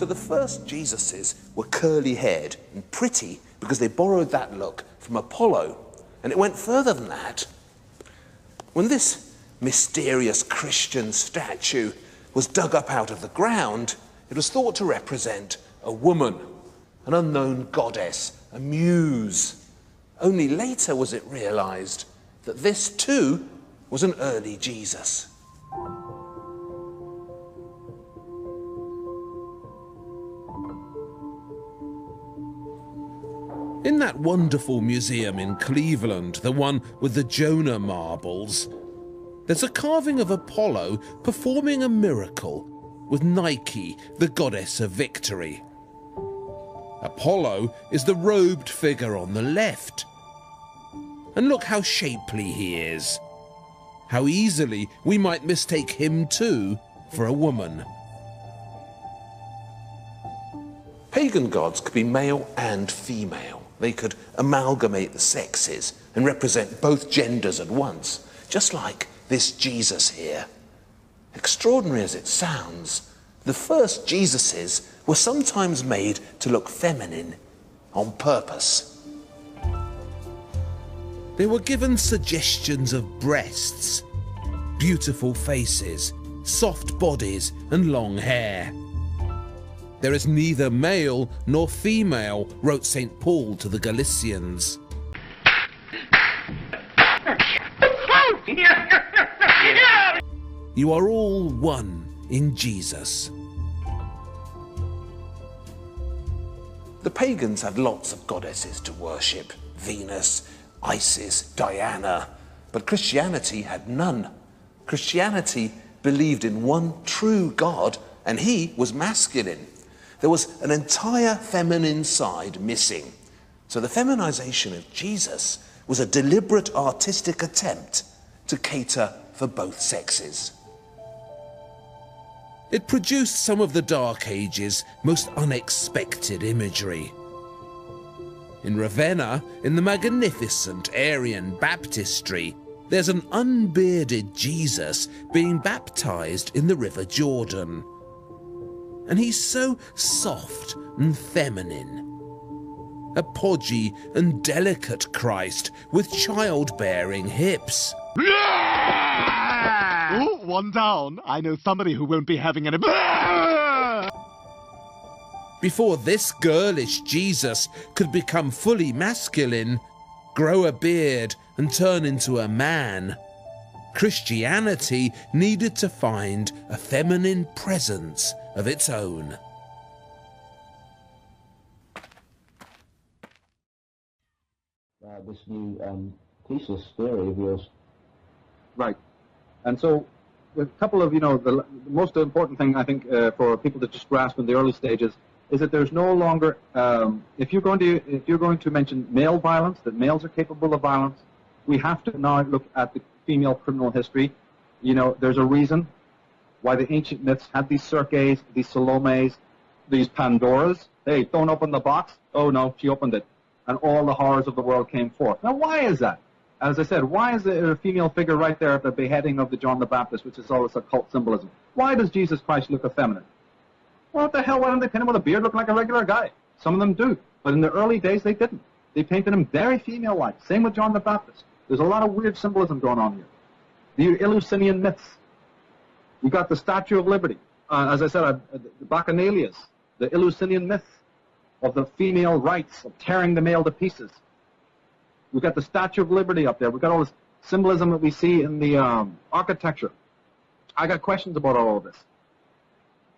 So the first Jesuses were curly-haired and pretty because they borrowed that look from Apollo. And it went further than that. When this mysterious Christian statue was dug up out of the ground, it was thought to represent a woman, an unknown goddess, a muse. Only later was it realized that this too was an early Jesus. In that wonderful museum in Cleveland, the one with the Jonah marbles, there's a carving of Apollo performing a miracle with Nike, the goddess of victory. Apollo is the robed figure on the left. And look how shapely he is. How easily we might mistake him too for a woman. Pagan gods could be male and female. They could amalgamate the sexes and represent both genders at once, just like this Jesus here. Extraordinary as it sounds, the first Jesuses were sometimes made to look feminine on purpose. They were given suggestions of breasts, beautiful faces, soft bodies and long hair. There is neither male nor female, wrote St. Paul to the Galatians. You are all one in Jesus. The pagans had lots of goddesses to worship: Venus, Isis, Diana. But Christianity had none. Christianity believed in one true God, and he was masculine. There was an entire feminine side missing. So the feminization of Jesus was a deliberate artistic attempt to cater for both sexes. It produced some of the Dark Ages' most unexpected imagery. In Ravenna, in the magnificent Arian baptistry, there's an unbearded Jesus being baptized in the River Jordan. And he's so soft and feminine. A podgy and delicate Christ with childbearing hips. Oh, one down. I know somebody who won't be having any... Before this girlish Jesus could become fully masculine, grow a beard and turn into a man, Christianity needed to find a feminine presence of its own. This new thesis theory of yours. Right. And so a couple of, the most important thing I think for people to just grasp in the early stages is that there's no longer, if you're going to mention male violence, that males are capable of violence, we have to now look at the female criminal history. There's a reason why the ancient myths had these Circes, these Salomes, these Pandoras. Hey, don't open the box. Oh no, she opened it. And all the horrors of the world came forth. Now why is that? As I said, why is there a female figure right there at the beheading of the John the Baptist, which is all this occult symbolism? Why does Jesus Christ look effeminate? Well, what the hell, why don't they paint him with a beard looking like a regular guy? Some of them do. But in the early days, they didn't. They painted him very female-like. Same with John the Baptist. There's a lot of weird symbolism going on here. The Eleusinian myths. You got the Statue of Liberty. As I said, the Bacchanalias, the Eleusinian myth of the female rights of tearing the male to pieces. We've got the Statue of Liberty up there. We've got all this symbolism that we see in the architecture. I got questions about all of this.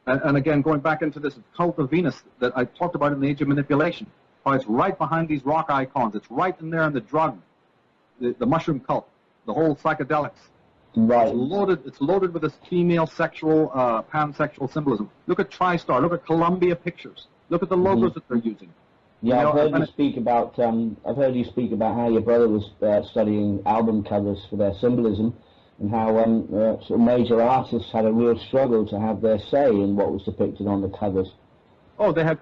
And again, going back into this cult of Venus that I talked about in the Age of Manipulation, how it's right behind these rock icons. It's right in there in the drug, the mushroom cult, the whole psychedelics. Right. It's loaded with this female sexual, pansexual symbolism. Look at TriStar. Look at Columbia Pictures. Look at the logos that they're using. Yeah, I've heard you speak about. I've heard you speak about how your brother was studying album covers for their symbolism, and how sort of major artists had a real struggle to have their say in what was depicted on the covers. Oh, they had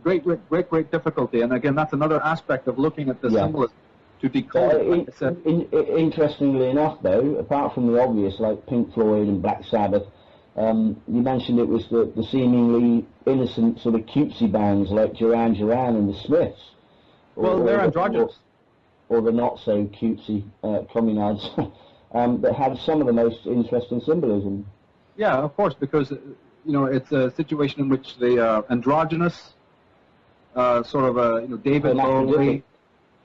great difficulty. And again, that's another aspect of looking at the symbolism to decode it. Like I said. Interestingly enough, though, apart from the obvious like Pink Floyd and Black Sabbath, You mentioned it was the seemingly innocent sort of cutesy bands like Duran Duran and the Smiths. Well, they're androgynous. Or the not-so-cutesy communards that have some of the most interesting symbolism. Yeah, of course, because, it's a situation in which the androgynous, sort of a, David Bowie...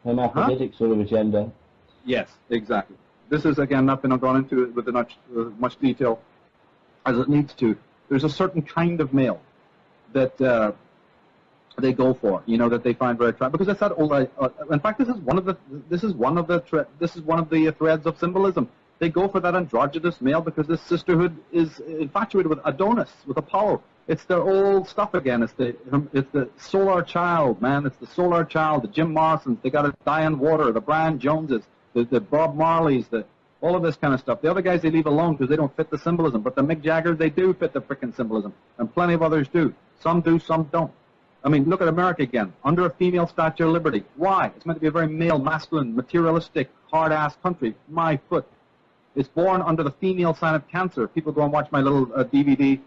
Hermaphroditic sort of agenda. Yes, exactly. This is, again, not been gone into it with much detail as it needs to. There's a certain kind of male that they go for, that they find very attractive, because it's that old. In fact, this is one of the threads of symbolism. They go for that androgynous male because this sisterhood is infatuated with Adonis, with Apollo. It's their old stuff again. It's the solar child, man. It's the solar child. The Jim Morrisons. They got a Diane Water. The Brian Joneses. The Bob Marleys. All of this kind of stuff. The other guys they leave alone because they don't fit the symbolism. But the Mick Jaggers, they do fit the frickin' symbolism, and plenty of others do. Some do, some don't. I mean, look at America again. Under a female Statue of Liberty. Why? It's meant to be a very male, masculine, materialistic, hard-ass country. My foot. It's born under the female sign of Cancer. People go and watch my little DVD,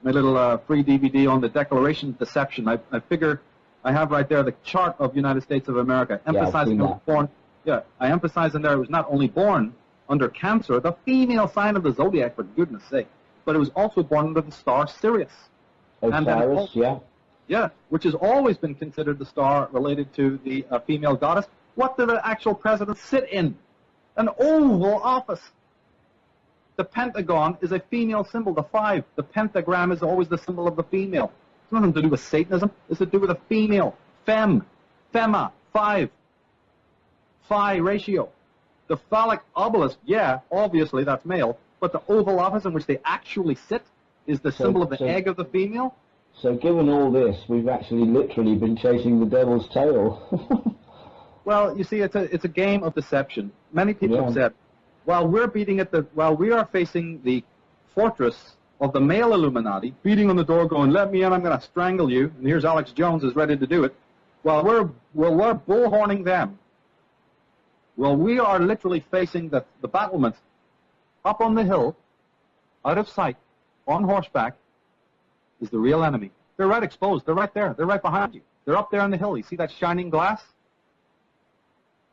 my little free DVD on the Declaration of Deception. I figure I have right there the chart of United States of America, emphasizing it was born. Yeah, I emphasize in there it was not only born under Cancer, the female sign of the zodiac, for goodness sake, but it was also born under the star Sirius. Osiris, yeah. Yeah, which has always been considered the star related to the female goddess. What did the actual president sit in? An Oval Office. The pentagon is a female symbol, the 5. The pentagram is always the symbol of the female. It's nothing to do with Satanism. It's to do with a female. Femme. Femma. 5. Phi ratio. The phallic obelisk, yeah, obviously that's male, but the Oval Office in which they actually sit is the symbol of the egg of the female. So given all this, we've actually literally been chasing the devil's tail. Well, you see, it's a game of deception. Many people have said, while we are facing the fortress of the male Illuminati, beating on the door, going, "Let me in, I'm going to strangle you," and here's Alex Jones is ready to do it. While we're bullhorning them, well, we are literally facing the battlement up on the hill, out of sight, on horseback, is the real enemy. They're right exposed. They're right there. They're right behind you. They're up there on the hill. You see that shining glass?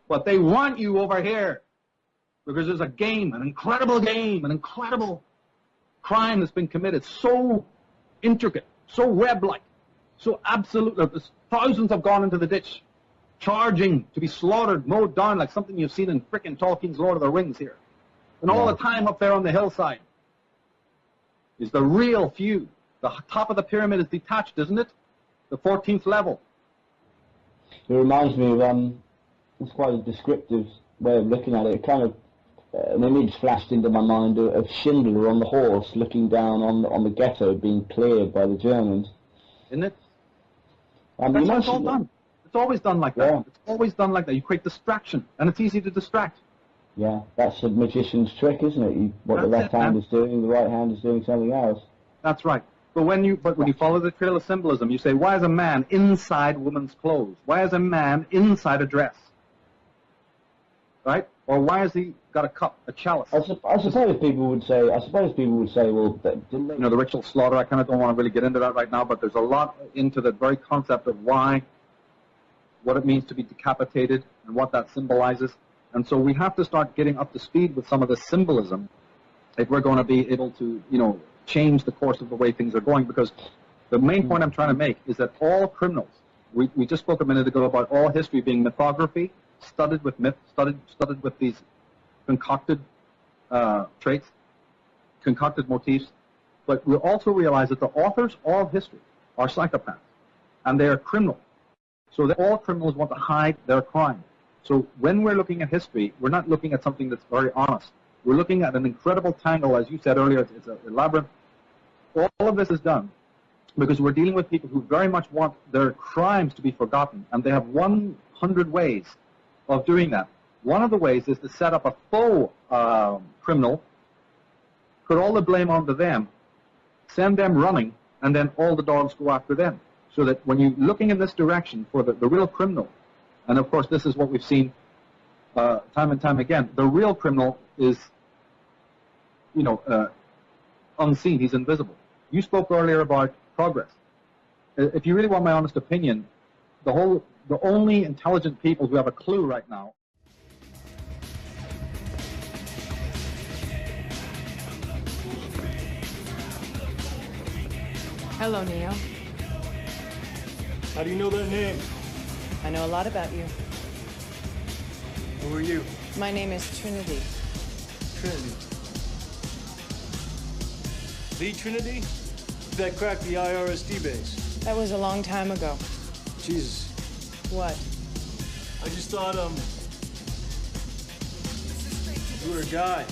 But they want you over here because there's a game, an incredible crime that's been committed, so intricate, so web-like, so absolute. Thousands have gone into the ditch, charging to be slaughtered, mowed down like something you've seen in frickin' Tolkien's Lord of the Rings here. And all the time up there on the hillside is the real feud. The top of the pyramid is detached, isn't it? The 14th level. It reminds me of, it's quite a descriptive way of looking at it. Kind of, an image flashed into my mind of Schindler on the horse looking down on the ghetto being cleared by the Germans. Isn't it? That's how it's all done. It's always done like that. Yeah. It's always done like that. You create distraction, and it's easy to distract. Yeah, that's a magician's trick, isn't it? What the left hand is doing, the right hand is doing something else. That's right. But when you follow the trail of symbolism, you say, why is a man inside woman's clothes? Why is a man inside a dress? Right? Or why has he got a cup, a chalice? I suppose people would say, well, didn't they? You know, the ritual slaughter, I kind of don't want to really get into that right now, but there's a lot into the very concept of why, what it means to be decapitated, and what that symbolizes. And so we have to start getting up to speed with some of the symbolism if we're going to be able to, change the course of the way things are going, because the main point I'm trying to make is that all criminals, we just spoke a minute ago about all history being mythography, studded with myth, studded with these concocted traits, concocted motifs, but we also realize that the authors of history are psychopaths, and they are criminals. So that all criminals want to hide their crime. So when we're looking at history, we're not looking at something that's very honest. We're looking at an incredible tangle, as you said earlier, it's a labyrinth. All of this is done because we're dealing with people who very much want their crimes to be forgotten, and they have 100 ways of doing that. One of the ways is to set up a faux criminal, put all the blame onto them, send them running, and then all the dogs go after them. So that when you're looking in this direction for the real criminal, and of course this is what we've seen time and time again, the real criminal is, unseen. He's invisible. You spoke earlier about progress. If you really want my honest opinion, the only intelligent people who have a clue right now. Hello, Neo. How do you know that name? I know a lot about you. Who are you? My name is Trinity. Trinity. The Trinity? That cracked the IRSD base. That was a long time ago. Jesus. What? I just thought, you were a guy.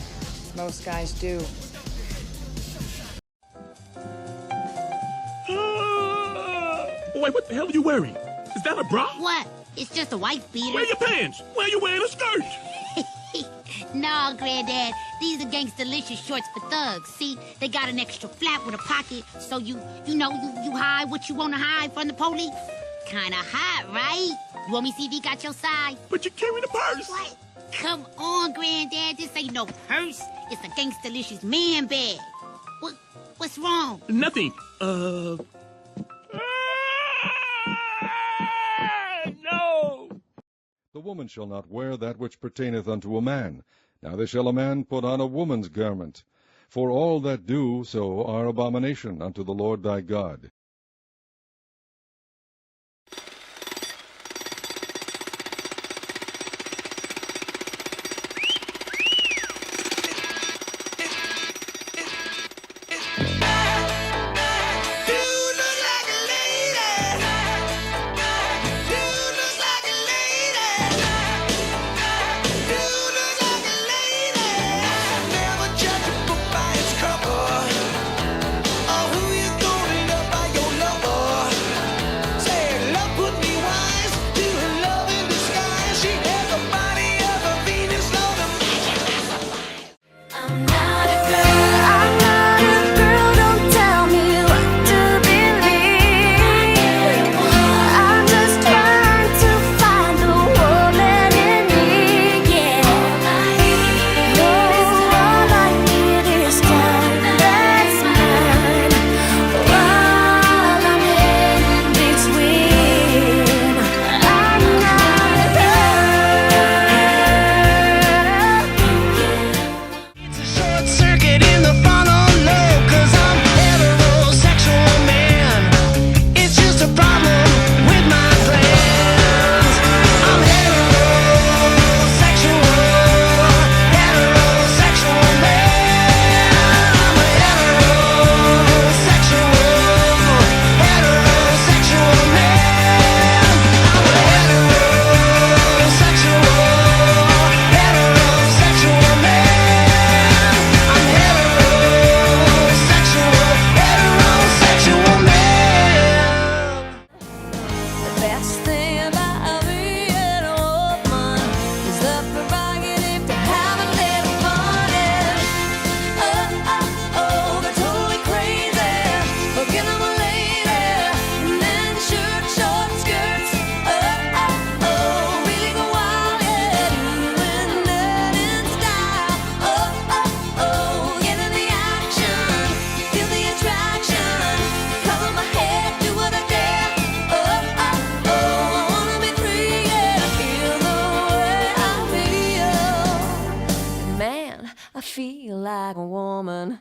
Most guys do. Wait, what the hell are you wearing? Is that a bra? What? It's just a wife beater. Where are your pants? Why are you wearing a skirt? No, Granddad. These are gangsta-licious shorts for thugs. See, they got an extra flap with a pocket, so you hide what you want to hide from the police. Kinda hot, right? You want me to see if he got your side? But you're carrying a purse. What? Come on, Granddad. This ain't no purse. It's a gangsta-licious man bag. What's wrong? Nothing. No! The woman shall not wear that which pertaineth unto a man. Neither shall a man put on a woman's garment. For all that do so are abomination unto the Lord thy God. I feel like a woman.